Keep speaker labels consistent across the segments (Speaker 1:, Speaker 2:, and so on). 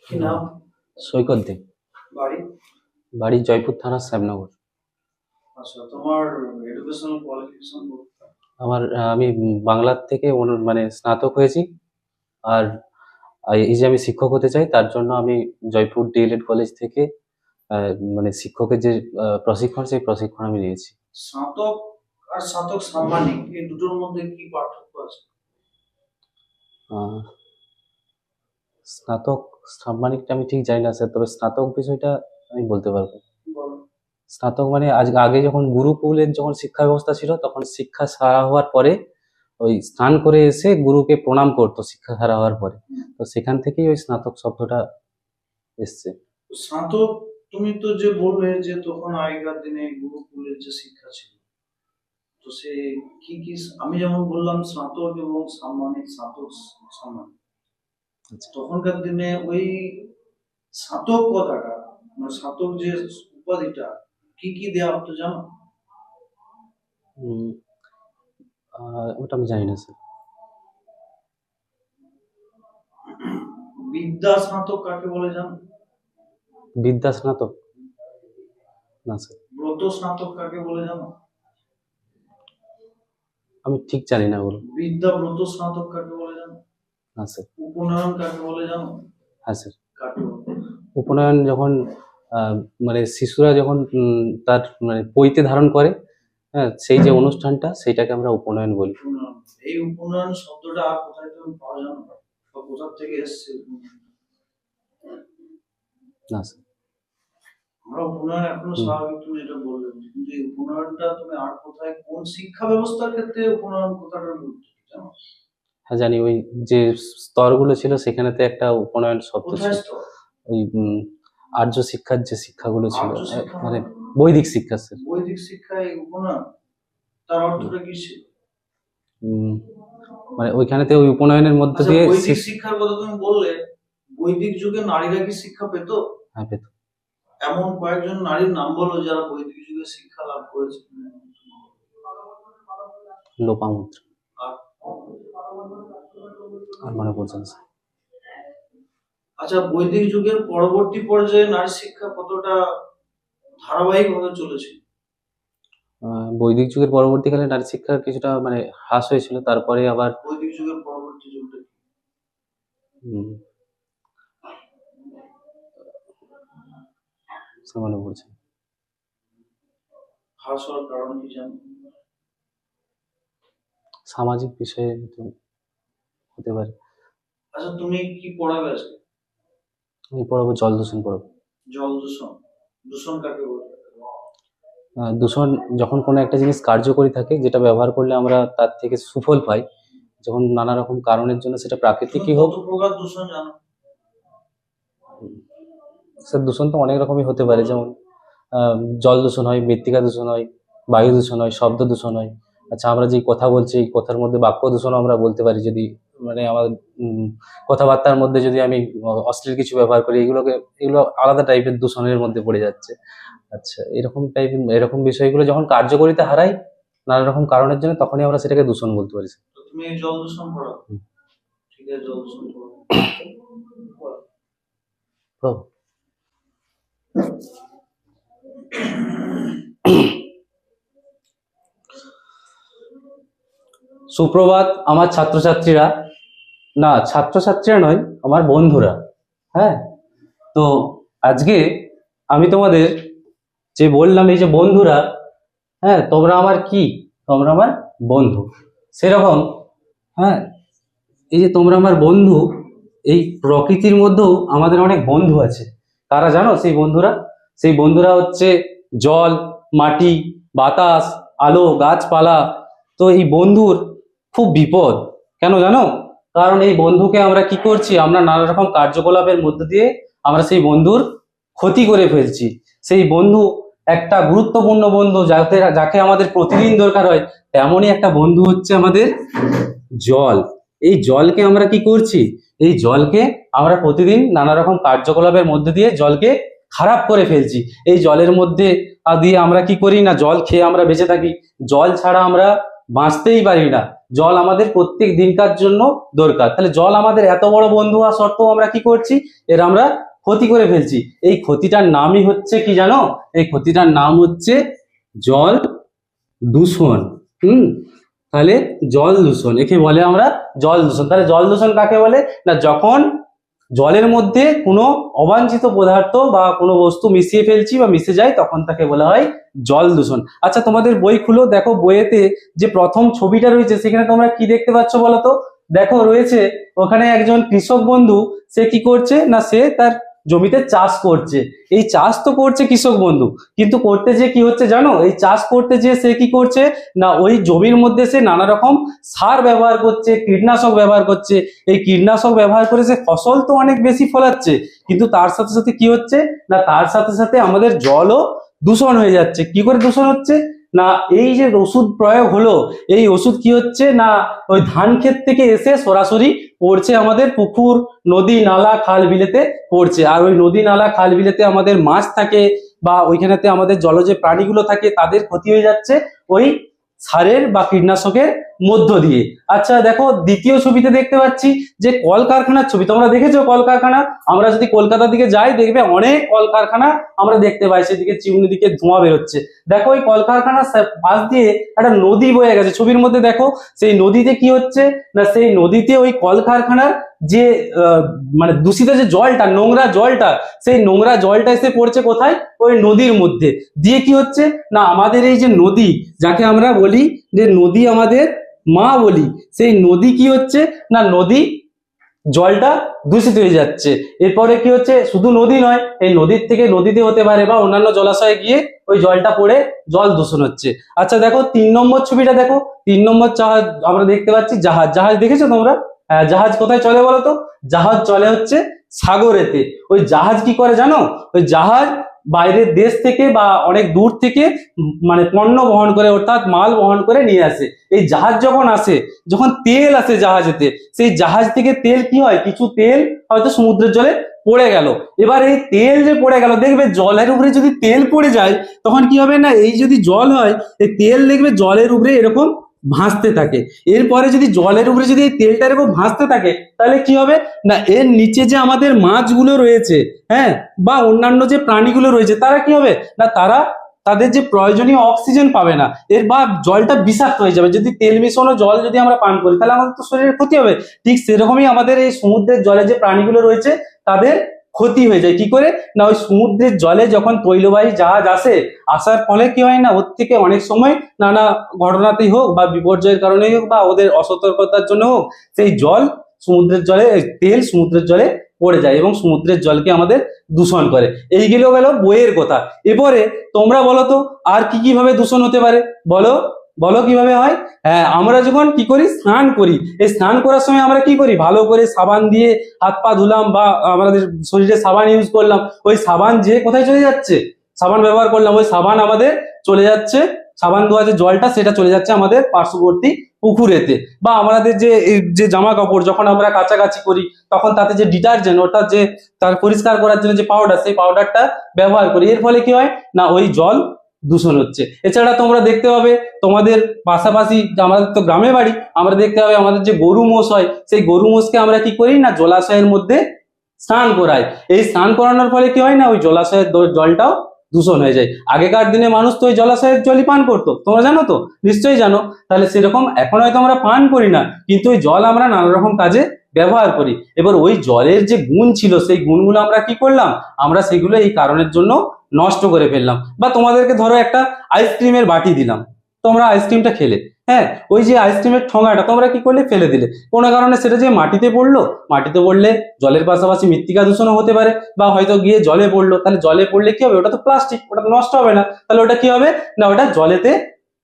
Speaker 1: কি নাম?
Speaker 2: সৈকত দে।
Speaker 1: বাড়ি?
Speaker 2: বাড়ি জয়পুর থানা শ্যামনগর।
Speaker 1: আচ্ছা, তোমার এডুকেশনাল কোয়ালিফিকেশন বলতে?
Speaker 2: আমি বাংলার থেকে মানে স্নাতক হয়েছি। আর এই যে আমি শিক্ষক হতে চাই, তার জন্য আমি জয়পুর ডিএলএড কলেজ থেকে মানে শিক্ষকের যে প্রশিক্ষণ, সেই প্রশিক্ষণ আমি নিয়েছি।
Speaker 1: স্নাতক আর স্নাতক সাম্মানিক এই দুটোর মধ্যে কি পার্থক্য আছে?
Speaker 2: স্নাতক সাম্মানিকটা আমি ঠিক জানি না স্যার, তবে স্নাতক বিষয়টা আমি বলতে পারবো।
Speaker 1: বলো।
Speaker 2: স্নাতক মানে আগে যখন গুরুকুলের যখন শিক্ষা ব্যবস্থা ছিল, তখন শিক্ষা সারা হওয়ার পরে ওই স্নান করে এসে গুরুকে প্রণাম করতো শিক্ষা সারা হওয়ার পরে। তো সেখান থেকেই ওই স্নাতক শব্দটা এসছে।
Speaker 1: স্নাতক, তুমি তো যে বললে যে তখন আগেকার দিনে গুরুকুলের যে শিক্ষা ছিল, তো সে কি কি? আমি যেমন বললাম স্নাতক এবং সাম্মানিক, স্নাতক সাম্মানিক। তখনকার দিনে ওই স্নাতক কথাটা, মানে স্নাতক যে উপাধিটা, কি কি দেওয়া হতো জানো?
Speaker 2: ওটা আমি জানি না স্যার।
Speaker 1: বিদ্যা স্নাতক কাকে বলে জানো?
Speaker 2: বিদ্যা স্নাতক? না স্যার।
Speaker 1: ব্রত স্নাতক কাকে বলে জানো?
Speaker 2: আমি ঠিক জানি না ওগুলো।
Speaker 1: বিদ্যা ব্রত স্নাতক কাকে বলে জানো?
Speaker 2: না স্যার।
Speaker 1: উপনয়ন কাকে বলে জানো?
Speaker 2: হ্যাঁ স্যার।
Speaker 1: কাকে বলে?
Speaker 2: উপনয়ন যখন মানে শিশুরা যখন তার মানে পৈতে ধারণ করে, হ্যাঁ, সেই যে অনুষ্ঠানটা, সেইটাকে আমরা উপনয়ন বলি।
Speaker 1: এই উপনয়ন শব্দটা আর কোথায় তুমি পাওয়া জানো? বা কোথা থেকে এসেছে?
Speaker 2: না স্যার।
Speaker 1: আমরা উপনয়ন এখনো স্বাভাবিক, তুমি এটা বললে, কিন্তু এই উপনয়নটা তুমি আর কোথায়, কোন শিক্ষা ব্যবস্থার ক্ষেত্রে উপনয়ন কথাটা বলছো জানো?
Speaker 2: হ্যাঁ জানি, ওই যে স্তরগুলো ছিল সেখানেতে একটা উপনয়ন শব্দ ছিল। ওই আর্য শিক্ষার যে শিক্ষাগুলো ছিল, মানে বৈদিক শিক্ষা স্যার।
Speaker 1: বৈদিক শিক্ষায় উপনয়ন, তার অর্থটা কি ছিল?
Speaker 2: মানে ওইখানেতে ওই উপনয়নের মধ্যে দিয়ে
Speaker 1: বৈদিক শিক্ষার কথা তুমি বললে, বৈদিক যুগে নারীরা কি শিক্ষা পেত?
Speaker 2: হ্যাঁ পেত।
Speaker 1: এমন কয়েকজন নারীর নাম বলো যারা বৈদিক যুগে শিক্ষা লাভ করেছে।
Speaker 2: লোপামুদ্রা। আর মনে পড়ছে না।
Speaker 1: আচ্ছা, বৈদিক যুগের পরবর্তী পর্যায়ে নারী শিক্ষা কতটা ধারাবাহিক ভাবে চলেছে?
Speaker 2: বৈদিক যুগের পরবর্তীকালে নারী শিক্ষার কিছুটা মানে হ্রাস হয়েছিল, তারপরে আবার
Speaker 1: বৈদিক যুগের পরবর্তী যুগটা
Speaker 2: মনে পড়ছে।
Speaker 1: হ্রাস হওয়ার কারণ কি জানো?
Speaker 2: সামাজিক বিষয়ে হতে পারে।
Speaker 1: আচ্ছা, তুমি কি পড়াবে আজকে?
Speaker 2: আমি পড়াবো জল দূষণ পড়াবো।
Speaker 1: জল দূষণ? দূষণ কাকে বলে?
Speaker 2: দূষণ যখন কোনো একটা জিনিস কার্যকরী থাকে, যেটা ব্যবহার করলে আমরা তার থেকে সুফল পাই, যখন নানা রকম কারণের জন্য, সেটা প্রাকৃতিকই হোক।
Speaker 1: কত প্রকার দূষণ জানো?
Speaker 2: স্যার দূষণ তো অনেক রকমই হতে পারে, যেমন জল দূষণ হয়, মৃত্তিকা দূষণ হয়, বায়ু দূষণ হয়, শব্দ দূষণ হয়। আচ্ছা, আমরা যে কথা বলছি, এই কথার মধ্যে বাক্য দূষণও আমরা বলতে পারি, যদি মানে আমার কথাবার্তার মধ্যে যদি আমি অশ্লীল কিছু ব্যবহার করি, এগুলো আলাদা টাইপের দূষণের মধ্যে পড়ে যাচ্ছে। আচ্ছা, এরকম বিষয়গুলো যখন কার্যকারিতা হারায় নানা রকম কারণের জন্য, তখনই আমরা সেটাকে দূষণ বলতে পারি।
Speaker 1: তুমি জল দূষণ পড়াও? ঠিক আছে, জল দূষণ পড়াও।
Speaker 2: সুপ্রভাত আমার ছাত্রছাত্রীরা, না ছাত্রছাত্রীরা নয়, আমার বন্ধুরা। হ্যাঁ, তো আজকে আমি তোমাদের যে বললাম, এই যে বন্ধুরা, হ্যাঁ তোমরা আমার কি, তোমরা আমার বন্ধু। সেরকম, হ্যাঁ, এই যে তোমরা আমার বন্ধু, এই প্রকৃতির মধ্যেও আমাদের অনেক বন্ধু আছে। কারা জানো সেই বন্ধুরা? সেই বন্ধুরা হচ্ছে জল, মাটি, বাতাস, আলো, গাছপালা। তো এই বন্ধুর খুব বিপদ, কেন জানো? কারণ এই বন্ধুকে আমরা কি করছি, আমরা নানা রকম কার্যকলাপের মধ্যে দিয়ে আমরা সেই বন্ধুর ক্ষতি করে ফেলছি। সেই বন্ধু একটা গুরুত্বপূর্ণ বন্ধু, যাকে আমাদের প্রতিদিন দরকার হয়, তেমনই একটা বন্ধু হচ্ছে আমাদের জল। এই জলকে আমরা কি করছি, এই জলকে আমরা প্রতিদিন নানা রকম কার্যকলাপের মধ্যে দিয়ে জলকে খারাপ করে ফেলছি। এই জলের মধ্যে দিয়ে আমরা কি করি না, জল খেয়ে আমরা বেঁচে থাকি। জল ছাড়া আমরা বাঁচতেই পারি না। জল আমাদের প্রত্যেক দিনকার জন্য দরকার। তাহলে জল আমাদের এত বড় বন্ধু হওয়া সত্ত্বেও আমরা কি করছি, এর আমরা ক্ষতি করে ফেলছি। এই ক্ষতিটার নামই হচ্ছে কি জানো, এই ক্ষতিটার নাম হচ্ছে জল দূষণ। তাহলে জল দূষণ, একে বলে আমরা জল দূষণ। তাহলে জল দূষণ কাকে বলে না, যখন জলের মধ্যে কোনো অবাঞ্ছিত পদার্থ বা কোনো বস্তু মিশিয়ে ফেলছি বা মিশে যায়, তখন তাকে বলা হয় জল দূষণ। আচ্ছা, তোমাদের বই খুলো, দেখো বইয়েতে যে প্রথম ছবিটা রয়েছে সেখানে তোমরা কি দেখতে পাচ্ছ বলো তো? দেখো রয়েছে ওখানে একজন কৃষক বন্ধু, সে কি করছে না, সে তার জমিতে চাষ করছে। এই চাষ তো করছে কৃষক বন্ধু, কিন্তু করতে যে কি হচ্ছে জানো, এই চাষ করতে যে সে কি করছে না, ওই জমির মধ্যে সে নানা রকম সার ব্যবহার করছে, কীটনাশক ব্যবহার করছে। এই কীটনাশক ব্যবহার করে সে ফসল তো অনেক বেশি ফলাচ্ছে, কিন্তু তার সাথে সাথে কি হচ্ছে না, তার সাথে সাথে আমাদের জলও দূষণ হয়ে যাচ্ছে। কি করে দূষণ হচ্ছে না, এই যে ওষুধ প্রয়োগ হলো, এই ওষুধ কি হচ্ছে না, ওই ধান ক্ষেত থেকে এসে সরাসরি পড়ছে আমাদের পুকুর, নদী, নালা, খাল, বিলেতে পড়ছে। আর ওই নদী, নালা, খাল, বিলেতে আমাদের মাছ থাকে বা ওইখানেতে আমাদের জলজ প্রাণীগুলো থাকে, তাদের ক্ষতি হয়ে যাচ্ছে ওই সারের বা কীটনাশকের মধ্য দিয়ে। আচ্ছা দেখো, দ্বিতীয় ছবিতে দেখতে পাচ্ছি যে কলকারখানার ছবি। তোমরা দেখেছো কলকারখানা? আমরা যদি কলকাতার দিকে যাই, দেখবে অনেক কলকারখানা আমরা দেখতে পাই, সেদিকে চিমনি দিকে ধোঁয়া বেরোচ্ছে। দেখো ওই কলকারখানার পাশ দিয়ে একটা নদী বয়ে গেছে ছবির মধ্যে। দেখো সেই নদীতে কি হচ্ছে না, সেই নদীতে ওই কলকারখানার যে মানে দূষিত যে জলটা, নোংরা জলটা, সেই নোংরা জলটা এসে পড়ছে কোথায়, ওই নদীর মধ্যে দিয়ে। কি হচ্ছে না, আমাদের এই যে নদী, যাকে আমরা বলি যে নদী আমাদের মা বলি, সেই নদী কি হচ্ছে না, নদী জলটা দূষিত হয়ে যাচ্ছে। এরপরে কি হচ্ছে, শুধু নদী নয়, এই নদীর থেকে নদীতে হতে পারে বা অন্যান্য জলাশয়ে গিয়ে ওই জলটা পড়ে জল দূষণ হচ্ছে। আচ্ছা দেখো 3 নম্বর ছবিটা দেখো। 3 নম্বর জাহাজ আমরা দেখতে পাচ্ছি, জাহাজ। জাহাজ দেখেছো তোমরা? জাহাজ কোথায় চলে বলো তো? জাহাজ চলে হচ্ছে সাগরেতে। ওই জাহাজ কি করে জানো, ওই জাহাজ বাইরের দেশ থেকে বা অনেক দূর থেকে মানে পণ্য বহন করে, অর্থাৎ মাল বহন করে নিয়ে আসে। এই জাহাজ যখন আসে, যখন তেল আসে জাহাজেতে, সেই জাহাজ থেকে তেল কি হয়, কিছু তেল হয়তো সমুদ্রের জলে পড়ে গেল। এবার এই তেল যে পড়ে গেল, দেখবে জলের উপরে যদি তেল পড়ে যায়, তখন কি হবে না, এই যদি জল হয়, এই তেল দেখবে জলের উপরে এরকম ভাসতে থাকে। এরপরে যদি জলের উপরে যদি এই তেলটা এরকম ভাসতে থাকে, তাহলে কি হবে না, এর নিচে যে আমাদের মাছগুলো রয়েছে, হ্যাঁ, বা অন্যান্য যে প্রাণীগুলো রয়েছে, তারা কি হবে না, তারা তাদের যে প্রয়োজনীয় অক্সিজেন পাবে না। এর বা জলটা বিষাক্ত হয়ে যাবে। যদি তেল মিশানো জল যদি আমরা পান করি, তাহলে আমাদের তো শরীরের ক্ষতি হবে। ঠিক সেরকমই আমাদের এই সমুদ্রের জলে যে প্রাণীগুলো রয়েছে, তাদের ক্ষতি হয়ে যায়। কি করে না, ওই সমুদ্রের জলে যখন তৈলবাহী জাহাজ আসে, আসার ফলে কি হয় না, ওর থেকে অনেক সময় নানা ঘটনাতেই হোক বা বিপর্যয়ের কারণেই হোক বা ওদের অসতর্কতার জন্য হোক, সেই জল সমুদ্রের জলে, তেল সমুদ্রের জলে পড়ে যায় এবং সমুদ্রের জলকে আমাদের দূষণ করে। এইগুলো গেল বইয়ের কথা। এরপরে তোমরা বলো তো আর কি কিভাবে দূষণ হতে পারে, বলো বলো কিভাবে হয়? হ্যাঁ, আমরা যখন কি করি, স্নান করি, এই স্নান করার সময় আমরা কি করি, ভালো করে সাবান দিয়ে হাত পা ধুলাম বা আমাদের শরীরে সাবান ইউজ করলাম, ওই সাবান যে কোথায় চলে যাচ্ছে, সাবান ব্যবহার করলাম, ওই সাবান আমাদের চলে যাচ্ছে, সাবান ধোয়া যে জলটা সেটা চলে যাচ্ছে আমাদের পার্শ্ববর্তী পুকুরেতে। বা আমাদের যে জামা কাপড় যখন আমরা কাচাকাচি করি, তখন তাতে যে ডিটারজেন্ট, অর্থাৎ যে তার পরিষ্কার করার জন্য যে পাউডার, সেই পাউডারটা ব্যবহার করি। এর ফলে কি হয় না, ওই জল দূষণ হচ্ছে। এছাড়া তোমরা দেখতে পাবে তোমাদের পাশাপাশি, আমাদের তো গ্রামে বাড়ি, আমরা দেখতে পাবে আমাদের যে গরু মোষ হয়, সেই গরু মোষকে আমরা কি করি না, জলাশয়ের মধ্যে স্নান করাই। এই স্নান করানোর ফলে কি হয় না, ওই জলাশয়ের জলটাও দূষণ হয়ে যায়। আগেকার দিনে মানুষ তো ওই জলাশয়ের জলই পান করতো, তোমরা জানো তো, নিশ্চয়ই জানো। তাহলে সেরকম এখন হয়তো আমরা পান করি না, কিন্তু ওই জল আমরা নানা রকম কাজে ব্যবহার করি। এবার ওই জলের যে গুণ ছিল, সেই গুণগুলো আমরা কি করলাম, আমরা সেগুলো এই কারণের জন্য নষ্ট করে ফেললাম। বা তোমাদেরকে ধরো একটা আইসক্রিমের বাটি দিলাম, তোমরা আইসক্রিমটা খেলে, হ্যাঁ, ওই যে আইসক্রিমের ঠোঙাটা তোমরা কি করলে, ফেলে দিলে। কোনো কারণে সেটা যে মাটিতে পড়লো, মাটিতে পড়লে জলের পাশাপাশি মৃত্তিকা দূষণও হতে পারে, বা হয়তো গিয়ে জলে পড়লো, তাহলে জলে পড়লে কি হবে, ওটা তো প্লাস্টিক, ওটা তো নষ্ট হবে না, তাহলে ওটা কি হবে না, ওটা জলেতে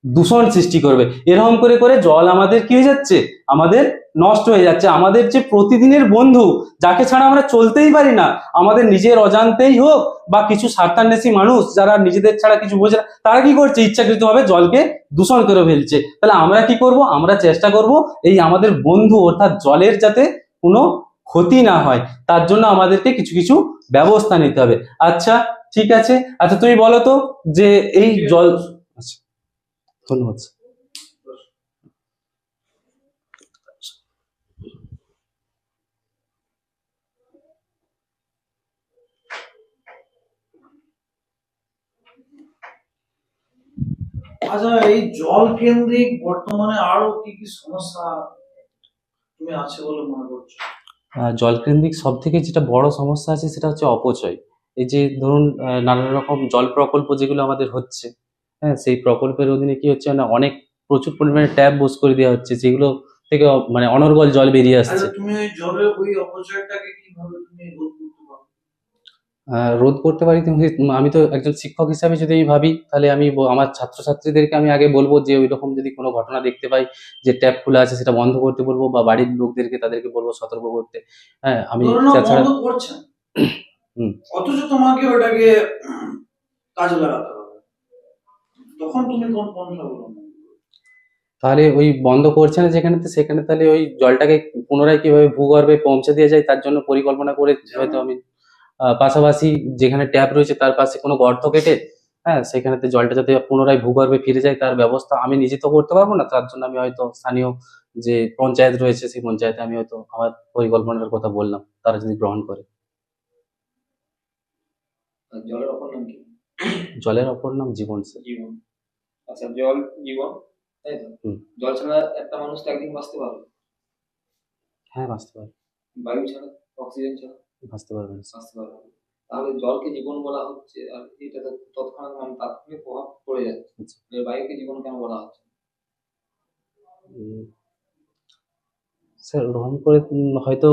Speaker 2: দূষণ সৃষ্টি করবে। এরকম করে করে জল আমাদের কি হয়ে যাচ্ছে, আমাদের নষ্ট হয়ে যাচ্ছে। আমাদের যে প্রতিদিনের বন্ধু, যাকে ছাড়া আমরা চলতেই পারি না, আমাদের নিজের অজান্তেই হোক বা কিছু স্বার্থান্বেষী মানুষ যারা নিজেদের ছাড়া কিছু বোঝে না, তারা কি করছে, ইচ্ছাকৃতভাবে জলকে দূষণ করে ফেলছে। তাহলে আমরা কি করব, আমরা চেষ্টা করব এই আমাদের বন্ধু অর্থাৎ জলের যাতে কোনো ক্ষতি না হয়, তার জন্য আমাদেরকে কিছু কিছু ব্যবস্থা নিতে হবে। আচ্ছা ঠিক আছে, আচ্ছা তুমি বলো তো যে এই জল, আচ্ছা ধন্যবাদ।
Speaker 1: আচ্ছা, এই জল কেন্দ্রিক বর্তমানে আরো কি কি সমস্যা তুমি আছে বলে মনে করছো?
Speaker 2: জলকেন্দ্রিক সব থেকে যেটা বড় সমস্যা আছে সেটা হচ্ছে অপচয়। এই যে ধরুন নানান রকম জল প্রকল্প যেগুলো আমাদের হচ্ছে, হ্যাঁ, সেই প্রকল্পের অধীনে কি হচ্ছে না, অনেক প্রচুর পরিমাণে ট্যাপ বোস করে দেওয়া হচ্ছে, যেগুলো থেকে মানে অনর্গল জল বেরিয়ে
Speaker 1: আচ্ছা,
Speaker 2: আসছে।
Speaker 1: তুমি ওই জলের ওই অপচয়টাকে কিভাবে তুমি রোধ করতে পারো?
Speaker 2: রোধ করতে পারি তুমি, আমি তো একজন শিক্ষক হিসাবে যদি আমি ভাবি, তাহলে আমি আমার ছাত্রছাত্রীদেরকে আমি আগে বলবো যে ওই রকম যদি কোনো ঘটনা দেখতে পাই যে ট্যাপ খোলা আছে, সেটা বন্ধ করতে বলবো, বা বাড়ির লোকদেরকে তাদেরকে বলবো সতর্ক করতে। হ্যাঁ, আমি
Speaker 1: ধরে নাও
Speaker 2: তাছাড়া
Speaker 1: বন্ধ করছেন,
Speaker 2: হুম,
Speaker 1: অথচ তোমাকে ওটাকে কাজে লাগাতে হবে, তখন তুমি কোন পন্থা অবলম্বন করবে?
Speaker 2: তাহলে ওই বন্ধ করছে না যেখানে, তো সেখানে তাহলে ওই জলটাকে পুনরায় কিভাবে ভূগর্ভে পৌঁছে দেওয়া যায় তার জন্য পরিকল্পনা করে হয়তো আমি পাশাপাশি যেখানে ট্যাপ রয়েছে তার পাশে কোনো গর্ত কেটে, হ্যাঁ, সেখানেতে জলটা যাতে পুনরায় ভূগর্ভে ফিরে যায় তার ব্যবস্থা আমি নিজে তো করতে পারবো না, তার জন্য আমি হয়তো স্থানীয় যে পঞ্চায়েত রয়েছে সেই পঞ্চায়েতে আমি হয়তো আমার পরিকল্পনার কথা বললাম, তারা যদি গ্রহণ করে।
Speaker 3: আর জলের অপর নাম কি?
Speaker 2: জলের অপর নাম জীবন স্যার।
Speaker 3: জীবন। আচ্ছা, জল জীবন, তাই তো?
Speaker 2: হুম।
Speaker 3: জল ছাড়া একটা মানুষ তো একদিন বাঁচতে পারবে,
Speaker 2: হ্যাঁ, বাঁচতে পারবে।
Speaker 3: বায়ু ছাড়া, অক্সিজেন ছাড়া
Speaker 2: বাঁচতে পারবে না।
Speaker 3: বাঁচতে পারবে না। তাহলে জলকে জীবন বলা হচ্ছে, আর এটা তো তৎক্ষণাৎ মানে তাৎক্ষণিক প্রভাব পড়ে যাচ্ছে।
Speaker 2: আচ্ছা।
Speaker 3: বায়ুকে জীবন কেন বলা হচ্ছে?
Speaker 2: উম, স্যার ওরকম করে হয়তো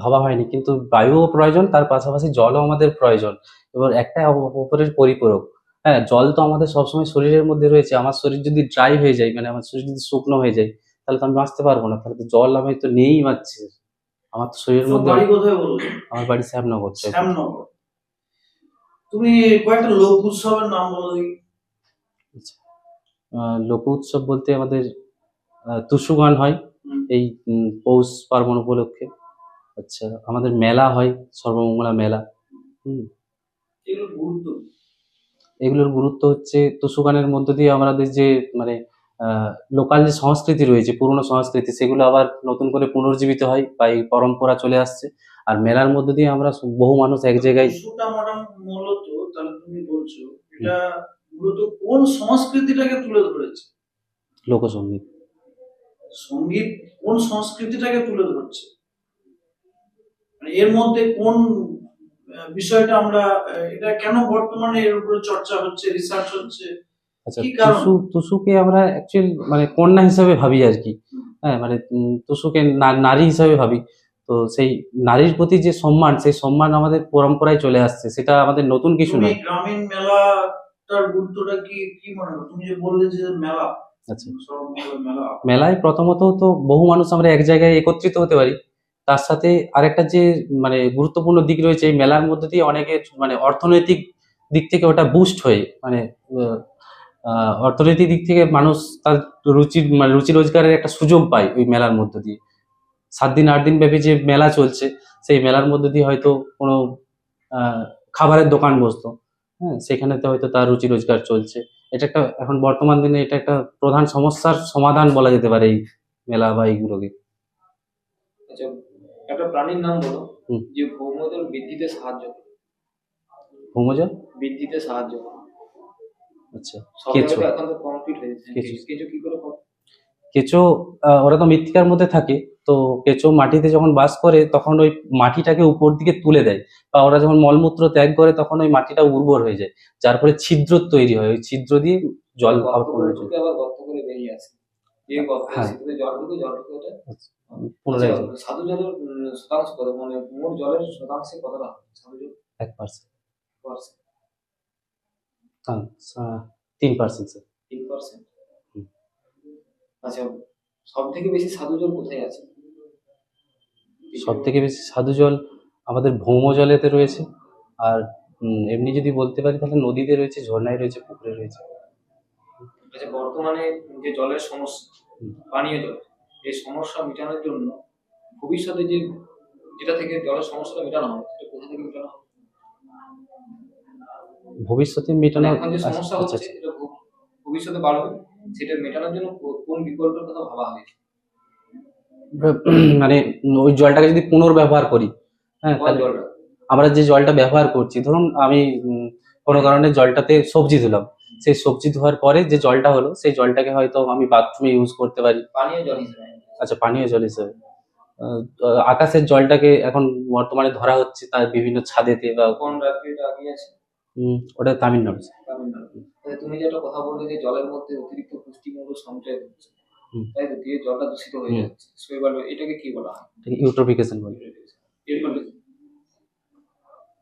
Speaker 2: ভাবা হয়নি, কিন্তু বায়ুও প্রয়োজন, তার পাশাপাশি জলও আমাদের প্রয়োজন। এবার একটা অপরের পরিপূরক। হ্যাঁ, জল তো আমাদের সবসময় শরীরের মধ্যে রয়েছে, আমার শরীর যদি ড্রাই হয়ে যায়, মানে আমার শরীর যদি শুকনো হয়ে যায়, তাহলে তো আমি বাঁচতে পারবো না, তাহলে তো জল আমি তো নিয়েই বাঁচছি। আমার তো শরীরের
Speaker 1: তোমার
Speaker 2: মধ্যে
Speaker 1: বাড়ি কোথায় বললে?
Speaker 2: আমার বাড়ি শ্যামনগর।
Speaker 1: শ্যামনগর। তুমি কয়েকটা লোক উৎসবের নাম বলো দেখি।
Speaker 2: আচ্ছা। লোক উৎসব বলতে আমাদের টুসু গান হয়
Speaker 1: হুম।
Speaker 2: এই পৌষ পার্বণ উপলক্ষে। আচ্ছা, আমাদের মেলা হয়, সর্বমঙ্গলা মেলা। হুম।
Speaker 1: এগুলো গুরুত্ব।
Speaker 2: এগুলোর গুরুত্ব হচ্ছে টুসু গানের মধ্য দিয়ে আমাদের যে মানে লোকাল যে সংস্কৃতি রয়েছে, পুরনো সংস্কৃতি, সেগুলো আবার নতুন করে পুনর্জীবিত হয় বা এই পরম্পরা চলে আসছে। আর মেলার মধ্য দিয়ে আমরা বহু মানুষ এক জায়গায়।
Speaker 1: টুসুটা মূলত, তাহলে তুমি বলছো এটা মূলত কোন সংস্কৃতিটাকে তুলে ধরেছে?
Speaker 2: লোকসঙ্গীত।
Speaker 1: সঙ্গীত কোন সংস্কৃতিটাকে তুলে ধরছে? মানে এর মধ্যে কোন বিষয়টা আমরা এটা কেন বর্তমানে এর উপরে চর্চা হচ্ছে, রিসার্চ হচ্ছে,
Speaker 2: আচ্ছা,
Speaker 1: কি কারণ?
Speaker 2: টুসুকে আমরা অ্যাকচুয়ালি মানে কন্যা হিসাবে ভাবি আর কি। হ্যাঁ, মানে টুসুকে নারী হিসাবে ভাবি। তো সেই নারীর প্রতি যে সম্মান, সেই সম্মান আমাদের পরম্পরায় চলে আসছে, সেটা আমাদের নতুন কিছু
Speaker 1: তুমি
Speaker 2: নয়।
Speaker 1: গ্রামীণ মেলাটার গুরুত্বটা কি কি মনে করো? তুমি যে বললে যে মেলা,
Speaker 2: আচ্ছা,
Speaker 1: সর্বমঙ্গলা মেলা,
Speaker 2: মেলায় প্রথমত তো বহু মানুষ আমরা এক জায়গায় একত্রিত হতে পারি। তার সাথে আরেকটা যে মানে গুরুত্বপূর্ণ দিক রয়েছে, এই মেলার মধ্যে দিয়ে অনেকে মানে অর্থনৈতিক দিক থেকে ওটা বুস্ট হয়ে মানে অর্থনৈতিক দিক থেকে মানুষ তার মানে রুচি রোজগারের একটা সুযোগ পায় ওই মেলার মধ্য দিয়ে। 7 দিন 8 দিন ব্যাপী যে মেলা চলছে, সেই মেলার মধ্যে দিয়ে হয়তো কোনো খাবারের দোকান বসতো, হ্যাঁ, সেখানেতে হয়তো তার রুচি রোজগার চলছে। এটা একটা এখন বর্তমান দিনে এটা একটা প্রধান সমস্যার সমাধান বলা যেতে পারে এই মেলা বা এইগুলোকে।
Speaker 3: আচ্ছা, একটা প্রাণীর নাম বলো
Speaker 2: হুম।
Speaker 3: যে ভৌমজল বৃদ্ধিতে সাহায্য করে।
Speaker 2: ভৌমজল
Speaker 3: বৃদ্ধিতে সাহায্য করে।
Speaker 2: আচ্ছা,
Speaker 3: সব
Speaker 2: কেঁচো।
Speaker 3: জায়গায় এখন তো কমপ্লিট হয়ে যাচ্ছে।
Speaker 2: কেঁচো।
Speaker 3: কেঁচো কি করে করে?
Speaker 2: কেঁচো ওরা তো মৃত্তিকার মধ্যে থাকে। তো কেঁচো মাটিতে যখন বাস করে তখন ওই মাটিটাকে উপর দিকে তুলে দেয়, বা ওরা যখন মলমূত্র ত্যাগ করে তখন ওই মাটিটা উর্বর হয়ে যায়, যার ফলে ছিদ্র তৈরি হয়, ওই ছিদ্র দিয়ে জল
Speaker 3: গর্ত
Speaker 2: আবার
Speaker 3: করে
Speaker 2: পুনরায়
Speaker 3: ঢুকে আবার গর্ত করে বেরিয়ে আসে। যে গর্তে
Speaker 2: হ্যাঁ,
Speaker 3: সেটাতে জল ঢুকে ওটা। আচ্ছা,
Speaker 2: পুনরায়
Speaker 3: সাধু জলের শতাংশ কত, মানে মোট জলের শতাংশে কতটা হয় সাধু জল?
Speaker 2: 1%।
Speaker 3: পার্সেন্ট?
Speaker 2: 3% স্যার।
Speaker 3: 3%?
Speaker 2: হুম।
Speaker 3: আচ্ছা, সব থেকে বেশি সাধু জল কোথায় আছে?
Speaker 2: সব থেকে বেশি সাধু জল আমাদের ভৌম জলেতে রয়েছে। আর এমনি যদি বলতে পারি তাহলে নদীতে রয়েছে, ঝর্ণায় রয়েছে, পুকুরে রয়েছে।
Speaker 3: আচ্ছা, বর্তমানে যে জলের সমস্যা,
Speaker 2: হুম।
Speaker 3: পানীয় জল, এই সমস্যা মেটানোর জন্য ভবিষ্যতে যে যেটা থেকে জলের সমস্যাটা মেটানো হবে সেটা কোথা থেকে মেটানো হবে?
Speaker 2: ভবিষ্যতে
Speaker 3: মানে
Speaker 2: মেটানো।
Speaker 3: এখন যে
Speaker 2: আচ্ছা
Speaker 3: সমস্যা
Speaker 2: আচ্ছা
Speaker 3: হচ্ছে এটা ভবিষ্যতে বাড়বে, সেটা মেটানোর জন্য কোন বিকল্পের কথা ভাবা হয়েছে?
Speaker 2: মানে ওই জলটাকে যদি পুনর্ব্যবহার করি, হ্যাঁ,
Speaker 3: কোন
Speaker 2: তাহলে
Speaker 3: জলটা?
Speaker 2: আমরা যে জলটা ব্যবহার করছি, ধরুন আমি কোনো কারণে জলটাতে সবজি ধুলাম, সেই সবজি ধোয়ার পরে যে জলটা হলো সেই জলটাকে হয়তো আমি বাথরুমে ইউজ করতে পারি।
Speaker 3: পানীয় জল হিসেবে।
Speaker 2: আচ্ছা, পানীয় জল হিসেবে। আকাশের জলটাকে এখন বর্তমানে ধরা হচ্ছে তার বিভিন্ন ছাদেতে বা
Speaker 3: কোন রাজ্যে এটা আগে আছে?
Speaker 2: ওটা তামিলনাড়ু।
Speaker 3: তামিলনাড়ু। তাহলে তুমি যে একটা কথা বললে যে জলের মধ্যে অতিরিক্ত পুষ্টিমূল্য সঞ্চয় হচ্ছে,
Speaker 2: হুম।
Speaker 3: তাই তো, দিয়ে জলটা দূষিত হয়ে
Speaker 2: হুম।
Speaker 3: যাচ্ছে, শৈবাল, এটাকে কি বলা হয়?
Speaker 2: ইউট্রোফিকেশন বলে।
Speaker 3: এরপরে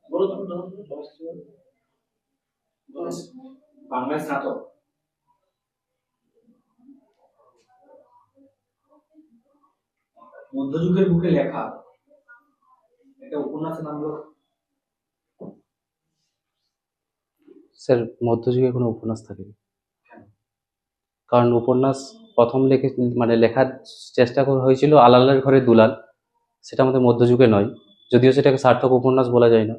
Speaker 1: বলো তুমি তখন বলো।
Speaker 3: বাংলায় স্নাতক। মধ্যযুগের বুকে লেখা একটা উপন্যাসের নাম হলো।
Speaker 2: স্যার, মধ্যযুগে কোনো উপন্যাস থাকেনি, কারণ উপন্যাস প্রথম লেখার চেষ্টা করা হয়েছিল আলালের ঘরে দুলাল, সেটা আমাদের মধ্যযুগে নয়, যদিও সেটাকে সার্থক উপন্যাস বলা যায় না।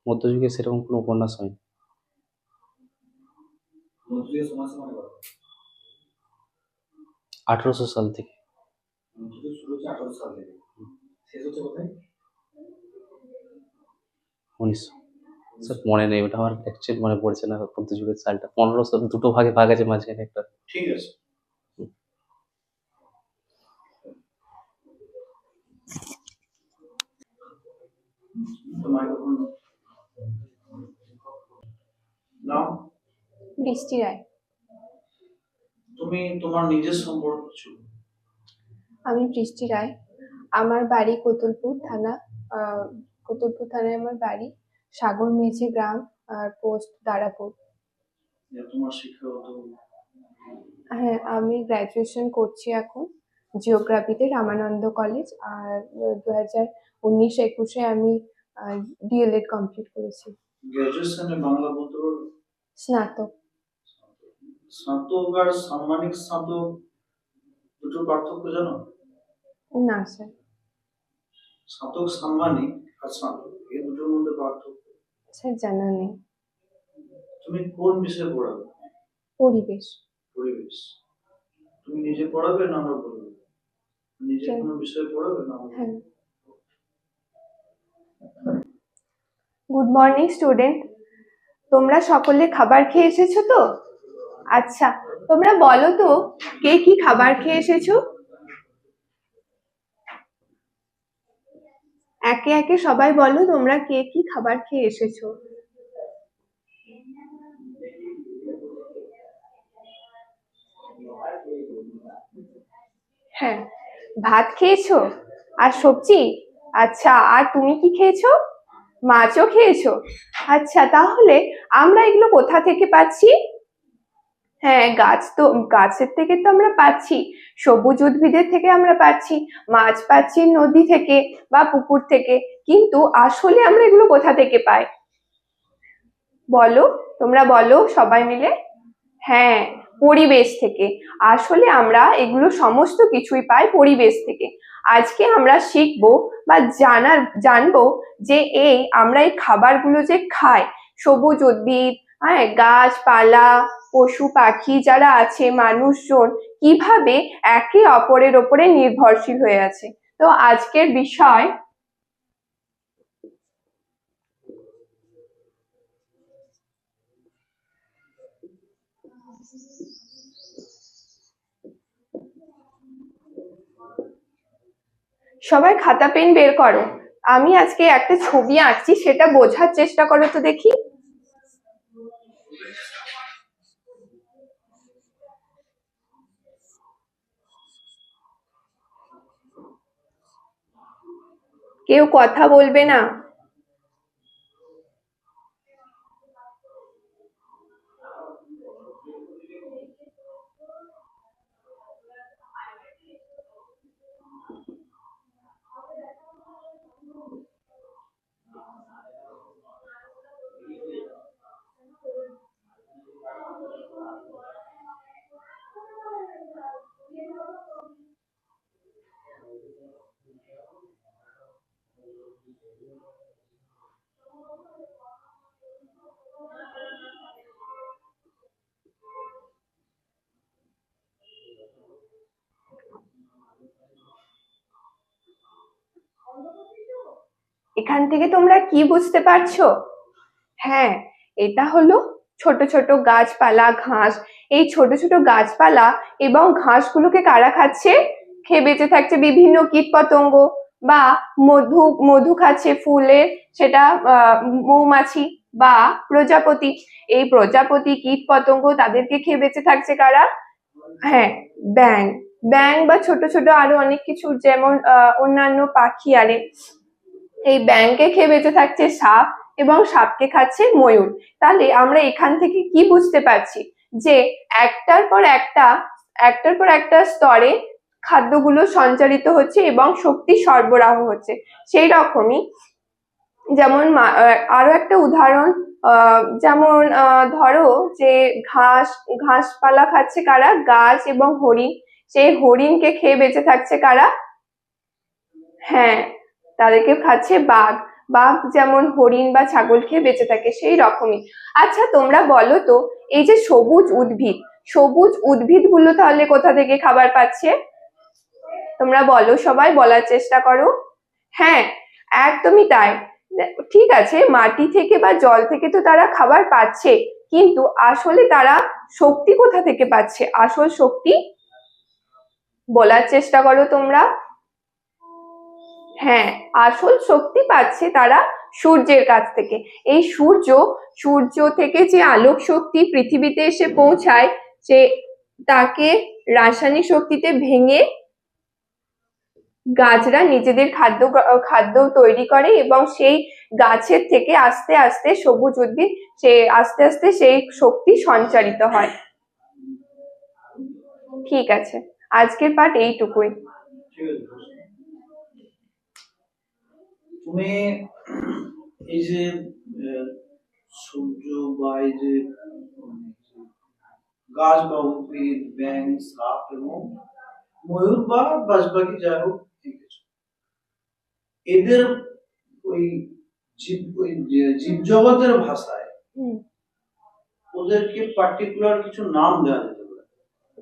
Speaker 2: মধ্যযুগে সেরকম কোনো উপন্যাস হয়নি।
Speaker 3: মধ্যযুগের সময়সীমা কত?
Speaker 2: 1800 সাল থেকে।
Speaker 3: মধ্যযুগ শুরু হচ্ছে 1800 সাল থেকে, শেষ হচ্ছে কোথায়?
Speaker 2: 1900। স্যার মনে নেই, ওটা আমার অ্যাকচুয়ালি মনে পড়ছে না মধ্যযুগের সালটা। 1500, দুটো ভাগে ভাগ আছে মাঝখানে একটা।
Speaker 1: ঠিক আছে। মাইক্রোফোন নাও।
Speaker 4: বৃষ্টি রায়।
Speaker 1: তুমি তোমার নিজের সম্পর্কে কিছু বলো।
Speaker 4: আমি বৃষ্টি রায়। আমার বাড়ি কোতুলপুর থানা। কোতুলপুর থানায় আমার বাড়ি। সাগর মেঝে গ্রাম, আর পোস্ট দারাপুর।
Speaker 1: যে তোমার শিক্ষাগত
Speaker 4: হ্যাঁ, আমি গ্র্যাজুয়েশন করছি এখন জিওগ্রাফিতে রামানন্দ কলেজ। আর 2019-21 আমি ডিএলএড কমপ্লিট করেছি।
Speaker 1: গ্রাজুয়েশনে বাংলা বলতে পারবে?
Speaker 4: স্নাতক।
Speaker 1: স্নাতক আর সাম্মানিক স্নাতক দুটোর পার্থক্য জানো?
Speaker 4: না স্যার।
Speaker 1: স্নাতক সাম্মানিক আর স্নাতক এই দুটোর মধ্যে পার্থক্য
Speaker 4: স্যার জানা নেই।
Speaker 1: তুমি কোন বিষয়ে পড়াবে?
Speaker 4: পরিবেশ।
Speaker 1: পরিবেশ। তুমি নিজে পড়াবে না আমরা বলবো? নিজে
Speaker 4: স্যার।
Speaker 1: কোনো বিষয়ে পড়াবে না আমরা?
Speaker 4: হ্যাঁ। Good morning student. তোমরা সকলে খাবার খেয়ে এসেছো তো? আচ্ছা, তোমরা বলো তো কে কি খাবার খেয়ে এসেছো? একে একে সবাই বলো তোমরা কে কি খাবার খেয়ে এসেছো। হ্যাঁ, ভাত খেয়েছো আর সবজি। আচ্ছা, আর তুমি কি খেয়েছো? মাছও খেয়েছো। আচ্ছা, তাহলে আমরা এগুলো কোথা থেকে পাচ্ছি? হ্যাঁ, গাছের থেকে তো আমরা পাচ্ছি, সবুজ উদ্ভিদের থেকে আমরা পাচ্ছি, মাছ পাচ্ছি নদী থেকে বা পুকুর থেকে। কিন্তু আসলে আমরা এগুলো কোথা থেকে পাই? বলো, তোমরা বলো সবাই মিলে। হ্যাঁ, পরিবেশ থেকে। আসলে আমরা এগুলো সমস্ত কিছুই পাই পরিবেশ থেকে। আজকে আমরা শিখবো বা জানবো যে আমরা এই খাবারগুলো যে খাই, সবুজ উদ্ভিদ, হ্যাঁ, গাছপালা, পশু পাখি যারা আছে, মানুষজন কিভাবে একে অপরের ওপরে নির্ভরশীল হয়ে আছে। তো আজকের বিষয় সবাই খাতা পেন বের করো। আমি আজকে একটা ছবি আঁকছি, সেটা বোঝার চেষ্টা করো তো দেখি। কেউ কথা বলবে না। এখান থেকে তোমরা কি বুঝতে পারছো? হ্যাঁ, এটা হলো ছোট ছোট গাছপালা, ঘাস। এই ছোট ছোট গাছপালা এবং ঘাসগুলোকে কারা খাচ্ছে? খেয়ে বেঁচে থাকছে বিভিন্ন কীটপতঙ্গ, বা মধু মধু খাচ্ছে ফুলের, সেটা মৌমাছি বা প্রজাপতি। এই প্রজাপতি, কীটপতঙ্গ, তাদেরকে খেয়ে বেঁচে থাকছে কারা? হ্যাঁ, ব্যাঙ। ব্যাঙ বা ছোট ছোট আরো অনেক কিছু, যেমন অন্যান্য পাখি আরে। এই ব্যাঙকে খেয়ে বেঁচে থাকছে সাপ, এবং সাপকে খাচ্ছে ময়ূর। তাহলে আমরা এখান থেকে কি বুঝতে পারছি? যে একটার পর একটা স্তরে খাদ্যগুলো সঞ্চারিত হচ্ছে এবং শক্তি সরবরাহ হচ্ছে। সেই রকমই যেমন আরো একটা উদাহরণ, যেমন ধরো যে ঘাসপালা খাচ্ছে কারা? গাছ এবং হরিণ। সেই হরিণকে খেয়ে বেঁচে থাকছে কারা? হ্যাঁ, তাদেরকে খাচ্ছে বাঘ। বাঘ যেমন হরিণ বা ছাগল খেয়ে বেঁচে থাকে, সেই রকমই। আচ্ছা, তোমরা বলো তো, এই যে সবুজ উদ্ভিদ গুলো তাহলে কোথা থেকে খাবার পাচ্ছে? তোমরা বলো, সবাই বলার চেষ্টা করো। হ্যাঁ, একদমই তাই। ঠিক আছে, মাটি থেকে বা জল থেকে তো তারা খাবার পাচ্ছে, কিন্তু আসলে তারা শক্তি কোথা থেকে পাচ্ছে? আসল শক্তি বলার চেষ্টা করো তোমরা। হ্যাঁ, আসল শক্তি পাচ্ছে তারা সূর্যের কাছ থেকে। এই সূর্য থেকে যে আলোক শক্তি পৃথিবীতে এসে পৌঁছায়, সে তাকে রাসায়নিক শক্তিতে ভেঙে গাছরা নিজেদের খাদ্য তৈরি করে, এবং সেই গাছের থেকে আস্তে আস্তে সবুজ উদ্ভিদ, আস্তে আস্তে সেই শক্তি সঞ্চারিত হয়। ঠিক আছে, আজকের পাঠ এইটুকুই।
Speaker 1: ঠিক আছে। তুমি এই যে সূর্য বা এই যে গাছ বা উদ্ভিদ, ব্যাঙ, সাপ এবং ময়ূর বা বাজপাখি, যাই হোক, ঠিক আছে, এদের ওই জীব জগতের ভাষায় ওদেরকে পার্টিকুলার কিছু নাম দেওয়া যেতে পারে।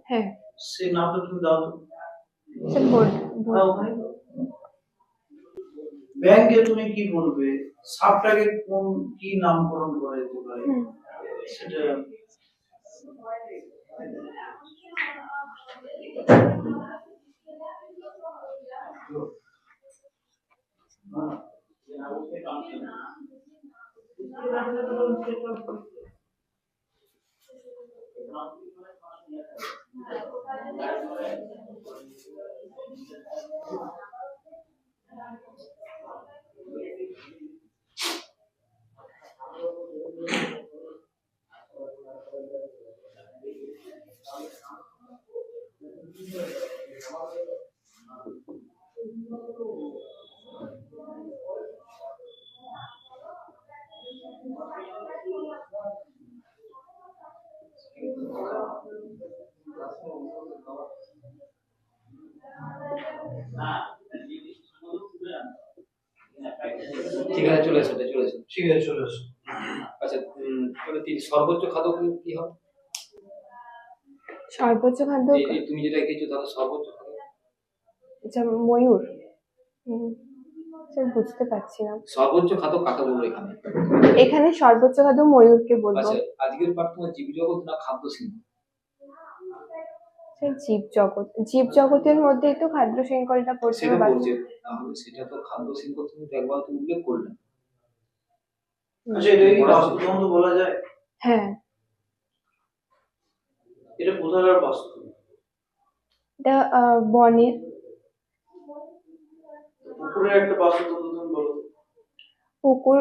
Speaker 4: হ্যাঁ,
Speaker 1: সেই নামটা তুমি দাও তো। ব্যাংকে তুমি কি বলবে? সাপটাকে কি নামকরণ করা যেতে পারে সেটা?
Speaker 3: ঠিক আছে, চলে এসো, চলে এসো।
Speaker 1: ঠিক আছে, চলে আসো।
Speaker 3: আচ্ছা, তাহলে সর্বোচ্চ খাদ্য কি হবে?
Speaker 4: সর্বোচ্চ খাদ্য
Speaker 3: তুমি যেটা খেয়েছো তাহলে সর্বোচ্চ খাদ্য?
Speaker 4: যেমন ময়ূর। স্যার, বুঝতে পারছি না।
Speaker 3: সর্বোচ্চ খাদ্য কাকে বলবো এখানে?
Speaker 4: এখানে সর্বোচ্চ খাদ্য ময়ূরকে বলবো।
Speaker 3: আচ্ছা, আজকের পাঠ তোমার জীবজগৎ না খাদ্য শৃঙ্খল?
Speaker 4: স্যার, জীব জগতের মধ্যেই তো খাদ্য শৃঙ্খলটা পড়ছে।
Speaker 3: সেটা পড়ছে, তাহলে সেটা তো খাদ্য শৃঙ্খল তুমি তো একবার তো উল্লেখ করলে।
Speaker 1: আচ্ছা, এটা কি বাস্তুতন্ত্র বলা যায়?
Speaker 4: হ্যাঁ,
Speaker 1: এটা কোথাকার বাস্তু?
Speaker 4: এটা বনের।
Speaker 1: পুকুরের একটা বাস্তুতন্ত্র তুমি বলো।
Speaker 4: পুকুর,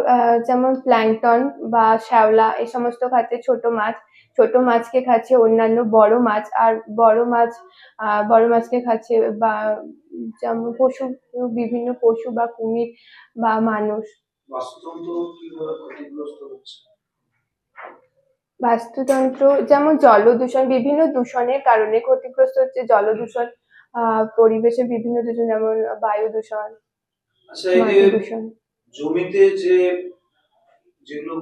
Speaker 4: যেমন প্ল্যাঙ্কটন বা শ্যাওলা, এই সমস্ত খাচ্ছে ছোট মাছকে খাচ্ছে অন্যান্য বড় মাছ, আর বড় মাছকে খাচ্ছে বা যেমন বিভিন্ন পশু বা কুমির বা মানুষ।
Speaker 1: বাস্তুতন্ত্র কিভাবে ক্ষতিগ্রস্ত হচ্ছে?
Speaker 4: বাস্তুতন্ত্র যেমন জলদূষণ, বিভিন্ন দূষণের কারণে ক্ষতিগ্রস্ত হচ্ছে। জলদূষণ, পরিবেশের বিভিন্ন দূষণ, যেমন বায়ু দূষণ,
Speaker 1: আচ্ছা, এই
Speaker 4: মাটি
Speaker 1: যে
Speaker 4: দূষণ।
Speaker 1: জমিতে যেগুলো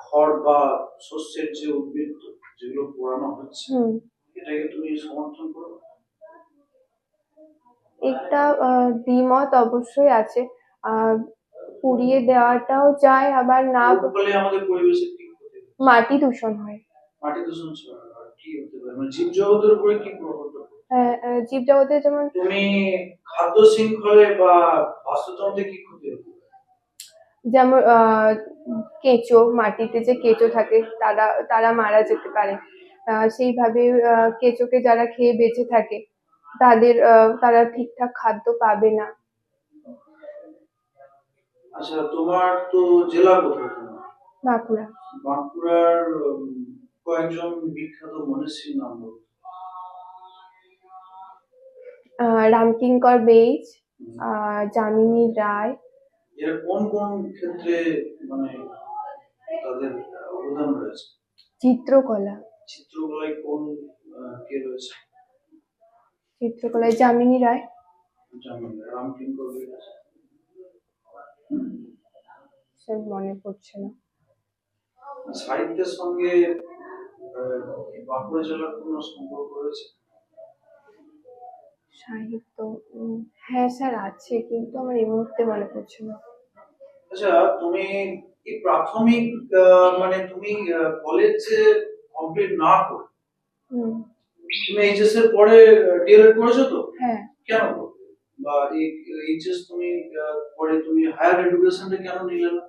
Speaker 1: খড় বা শস্যের যে উদ্ভিদ যেগুলো পোড়ানো হচ্ছে, এটাকে তুমি সমর্থন করো?
Speaker 4: একটা দ্বিমত অবশ্যই আছে। পুড়িয়ে দেওয়াটাও যায়, আবার না
Speaker 1: ওর ফলে আমাদের পরিবেশের কি ক্ষতি হয়?
Speaker 4: মাটি দূষণ হয়।
Speaker 1: মাটি দূষণ ছাড়া আর কি হতে পারে, মানে জীবজগতের উপরে কি প্রভাব পড়ে?
Speaker 4: জীবজগতে যেমন
Speaker 1: তুমি খাদ্য শৃঙ্খলে বা বাস্তুতন্ত্রে কি ক্ষতি হতে পারে?
Speaker 4: যেমন কেঁচো, মাটিতে যে কেঁচো থাকে তারা তারা মারা যেতে পারে। সেইভাবে কেঁচোকে যারা খেয়ে বেঁচে থাকে তারা ঠিকঠাক খাদ্য পাবে না।
Speaker 1: আচ্ছা, তোমার তো জেলা কোথায় তোমার?
Speaker 4: বাঁকুড়া।
Speaker 1: বাঁকুড়ার কয়েকজন বিখ্যাত মনীষীর নাম বলো।
Speaker 4: রামকিঙ্কর বেইজ, যামিনী রায়,
Speaker 1: এর কোন কোন ক্ষেত্রে মানে তাদের অবদান রয়েছে?
Speaker 4: চিত্রকলা।
Speaker 1: চিত্রকলায় কোন কে রয়েছে?
Speaker 4: চিত্রকলায় যামিনী রায়।
Speaker 1: জানেন রামকিঙ্কর বেইজ।
Speaker 4: সে মনে পড়ছে না।
Speaker 1: সাহিত্যের সঙ্গে বাঁকুড়া জেলার কোনো সম্পর্ক রয়েছে?
Speaker 4: সাহিত্য, হ্যাঁ স্যার আছে, কিন্তু আমার এই মুহূর্তে মনে পড়ছে না।
Speaker 1: আচ্ছা, তুমি এই প্রাথমিক মানে তুমি কলেজ কমপ্লিট না করে
Speaker 4: হুম।
Speaker 1: তুমি এইচএস এর পরে ডিএলএড করেছো তো?
Speaker 4: হ্যাঁ,
Speaker 1: কেন করলে? বা এই এইচএস তুমি পরে তুমি হায়ার এডুকেশনটা কেন নিলে না?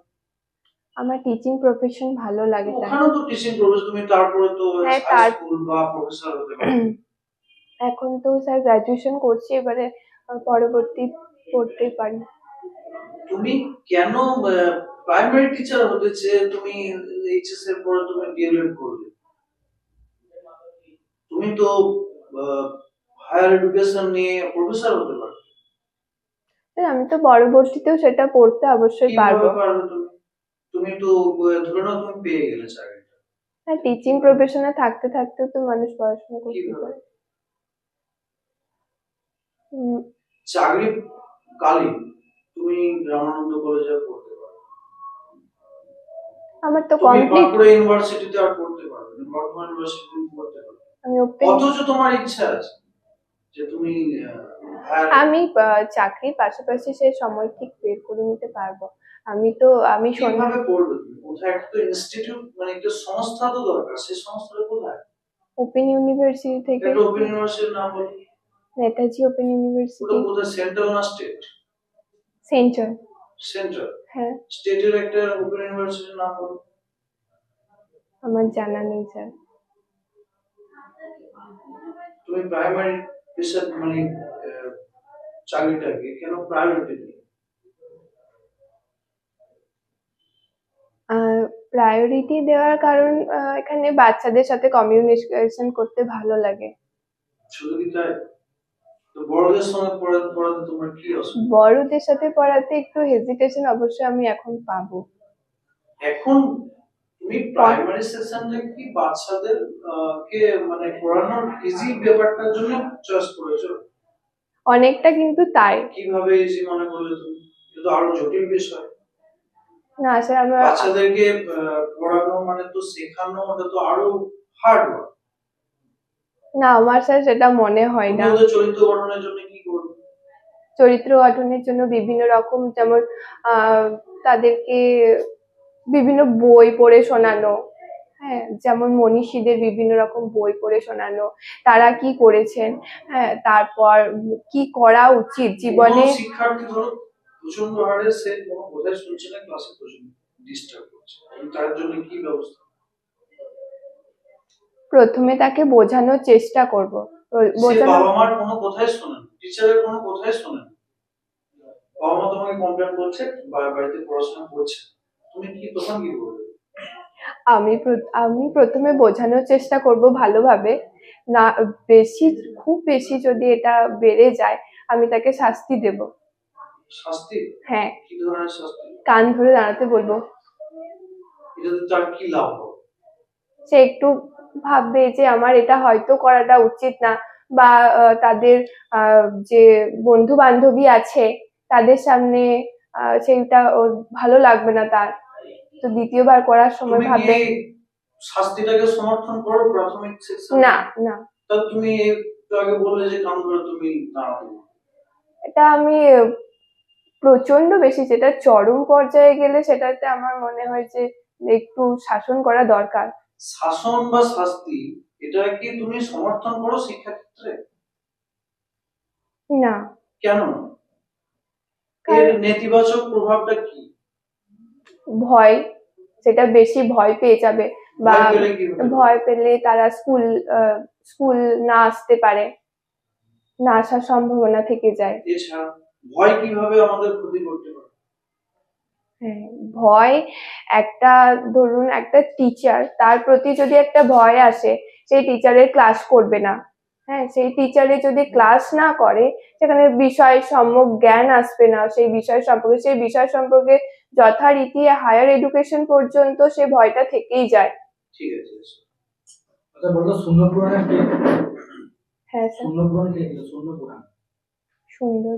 Speaker 4: আমার টিচিং প্রফেশন ভালো লাগে তাই।
Speaker 1: ওখানেও তো টিচিং প্রফেশন, তুমি তারপরে তো
Speaker 4: হ্যাঁ,
Speaker 1: হাই স্কুল বা প্রফেসর হতে পারো।
Speaker 4: এখন তো স্যার গ্রাজুয়েশন করছি, এবারে পরবর্তী পড়তেই পারি।
Speaker 1: তুমি কেন প্রাইমারি টিচার হতে চেয়ে তুমি এইচএস এর পরে তুমি ডিএলএড করলে? তুমি তো হায়ার এডুকেশন নিয়ে প্রফেসর হতে পারো।
Speaker 4: স্যার আমি তো পরবর্তীতেও সেটা পড়তে অবশ্যই পারবো।
Speaker 1: কিভাবে পারবে তুমি? তুমি তো ধরে নাও তুমি পেয়ে গেলে চাকরিটা।
Speaker 4: হ্যাঁ, টিচিং প্রফেশনে থাকতে থাকতে তো মানুষ পড়াশোনা করতে
Speaker 1: কিভাবে?
Speaker 4: পারে। উম,
Speaker 1: চাকরি কালীন তুমি রামানন্দ কলেজে পড়তে পারো।
Speaker 4: আমার তো
Speaker 1: তুমি
Speaker 4: কমপ্লিট,
Speaker 1: বাঁকুড়া ইউনিভার্সিটিতে আর পড়তে পারবে না, বর্ধমান ইউনিভার্সিটিতে পড়তে পারবে।
Speaker 4: আমি ওপেন,
Speaker 1: অথচ তোমার ইচ্ছা আছে যে তুমি
Speaker 4: আমি চাকরির পাশাপাশি সে সময় ঠিক বের করে নিতে পারবো। আমি সন্ধ্যা,
Speaker 1: কিভাবে পড়বে তুমি? কোথায় একটা ইনস্টিটিউট মানে একটা সংস্থা তো দরকার, সেই সংস্থাটা কোথায়?
Speaker 4: ওপেন ইউনিভার্সিটি থেকে,
Speaker 1: একটা ওপেন ইউনিভার্সিটির নাম বলো।
Speaker 4: নেতাজি ওপেন
Speaker 1: ওটা
Speaker 4: ইউনিভার্সিটি।
Speaker 1: কোথায়, সেন্ট্রাল না স্টেট?
Speaker 4: সেন্টার।
Speaker 1: সেন্ট্রাল।
Speaker 4: হ্যাঁ,
Speaker 1: স্টেটের একটা ওপেন ইউনিভার্সিটির নাম বলো।
Speaker 4: আমার জানা নেই স্যার।
Speaker 1: তুমি প্রাইমারি পেশা মানে চাকরিটাকে কেন প্রায়োরিটি দিই?
Speaker 4: প্রায়োরিটি দেওয়ার কারণ এখানে বাচ্চাদের সাথে কমিউনিকেশন করতে ভালো লাগে।
Speaker 1: শুধু কি তাই? তো বড়দের সঙ্গে পড়াতে তোমার কি অসুবিধা?
Speaker 4: বড়দের সাথে পড়াতে একটু হেজিটেশন অবশ্যই আমি এখন পাবো।
Speaker 1: এখন তুমি প্রাইমারি সেকশনটা কি বাচ্চাদের কে মানে পড়ানোর ইজি ব্যাপারটার জন্য চয়েস করেছো?
Speaker 4: অনেকটা কিন্তু তাই
Speaker 1: কিভাবে ইজি মনে করলে তুমি? এটা তো আরো জটিল বিষয়।
Speaker 4: না স্যার, আমার
Speaker 1: বাচ্চাদেরকে পড়ানো মানে তো শেখানো, ওটা তো আরো হার্ড ওয়ার্ক।
Speaker 4: না, আমার স্যার সেটা মনে হয়
Speaker 1: তুমি
Speaker 4: না।
Speaker 1: ওদের চরিত্র গঠনের জন্য কি করবে?
Speaker 4: চরিত্র গঠনের জন্য বিভিন্ন রকম, যেমন তাদেরকে বিভিন্ন বই পড়ে শোনানো। হ্যাঁ, যেমন মনীষীদের বিভিন্ন রকম বই পড়ে শোনানো, তারা কি করেছেন, হ্যাঁ, তারপর কি করা উচিত জীবনে।
Speaker 1: কোনো শিক্ষার্থী ধরো প্রচন্ড হারে সে কোনো বোঝাই শুনছে না, ক্লাসে প্রচন্ড ডিস্টার্ব করছে, তার জন্য কি ব্যবস্থা?
Speaker 4: প্রথমে তাকে বোঝানোর চেষ্টা করব।
Speaker 1: সে বাবা মার কোনো কথাই শোনে না, টিচারের কোনো কথাই শোনে না, বাবা মা তোমাকে কমপ্লেন করছে বাড়িতে পড়াশোনা করছে, তুমি কি তখন কি করবে?
Speaker 4: আমি প্রথমে বোঝানোর চেষ্টা করব ভালোভাবে। না, খুব বেশি যদি এটা বেড়ে যায়, আমি তাকে শাস্তি দেব।
Speaker 1: শাস্তি?
Speaker 4: হ্যাঁ,
Speaker 1: কি ধরনের শাস্তি?
Speaker 4: কান ধরে দাঁড়াতে বলবো।
Speaker 1: এটাতে তার কি লাভ হবে?
Speaker 4: সে একটু ভাববে যে আমার এটা হয়তো করাটা উচিত না, বা তাদের যে বন্ধু বান্ধবী আছে তাদের সামনে সেটা ওর ভালো লাগবে না, তার তো দ্বিতীয়বার করার সময়
Speaker 1: তুমি
Speaker 4: ভাববে।
Speaker 1: কি শাস্তিটাকে সমর্থন করো প্রাথমিক সেকশন?
Speaker 4: না, না,
Speaker 1: তাহলে তুমি একটু আগে বললে যে কান ধরে তুমি দাঁড়াতে বলবে।
Speaker 4: এটা আমি প্রচন্ড বেশি, যেটা চরম পর্যায়ে গেলে সেটাতে আমার মনে হয় যে একটু শাসন করা দরকার।
Speaker 1: শাসন বা শাস্তি, এটা কি তুমি সমর্থন করো শিক্ষাক্ষেত্রে?
Speaker 4: না,
Speaker 1: কেন না? এর
Speaker 4: কারণ
Speaker 1: নেতিবাচক প্রভাবটা কি?
Speaker 4: ভয়, সেটা বেশি ভয় পেয়ে যাবে, বা
Speaker 1: ভয় পেলে কি হতে পারে?
Speaker 4: ভয় পেলে তারা স্কুল না আসতে পারে, না আসার সম্ভাবনা থেকে যায়।
Speaker 1: এছাড়া ভয় কিভাবে আমাদের ক্ষতি করতে পারে?
Speaker 4: হ্যাঁ, ভয়, একটা ধরুন একটা টিচার, তার প্রতি যদি একটা ভয় আসে, সেই টিচারের ক্লাস করবে না। হ্যাঁ, সেই টিচারে যদি ক্লাস না করে, সেখানে বিষয় সম্যক জ্ঞান আসবে না, সেই বিষয় সম্পর্কে যথারীতি হায়ার এডুকেশন পর্যন্ত সে ভয়টা থেকেই যায়।
Speaker 1: ঠিক আছে।
Speaker 5: আচ্ছা বলতো শূন্য পুরাণে কে?
Speaker 4: হ্যাঁ স্যার।
Speaker 5: শূন্য পুরাণ কে ছিল? শূন্য পুরাণ,
Speaker 4: সুন্দর,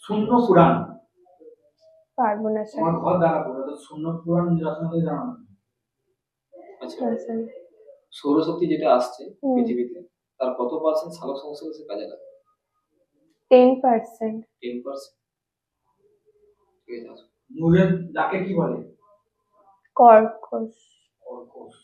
Speaker 5: শূন্য পুরাণ
Speaker 4: পারবো না স্যার।
Speaker 5: আমার ঘর দাঁড়াবো, তো শূন্য পুরাণ রচনাতে জানানো।
Speaker 3: আচ্ছা,
Speaker 4: হ্যাঁ স্যার।
Speaker 3: সৌরশক্তি যেটা আসছে
Speaker 4: হুম।
Speaker 3: পৃথিবীতে, তার কত পার্সেন্ট সালোক সংশ্লেষে কাজে লাগে?
Speaker 4: 10%।
Speaker 3: 10%। ঠিক আছে, আসুন।
Speaker 5: মূলের যাকে কি বলে?
Speaker 4: কর্কশ।
Speaker 5: কর্কশ।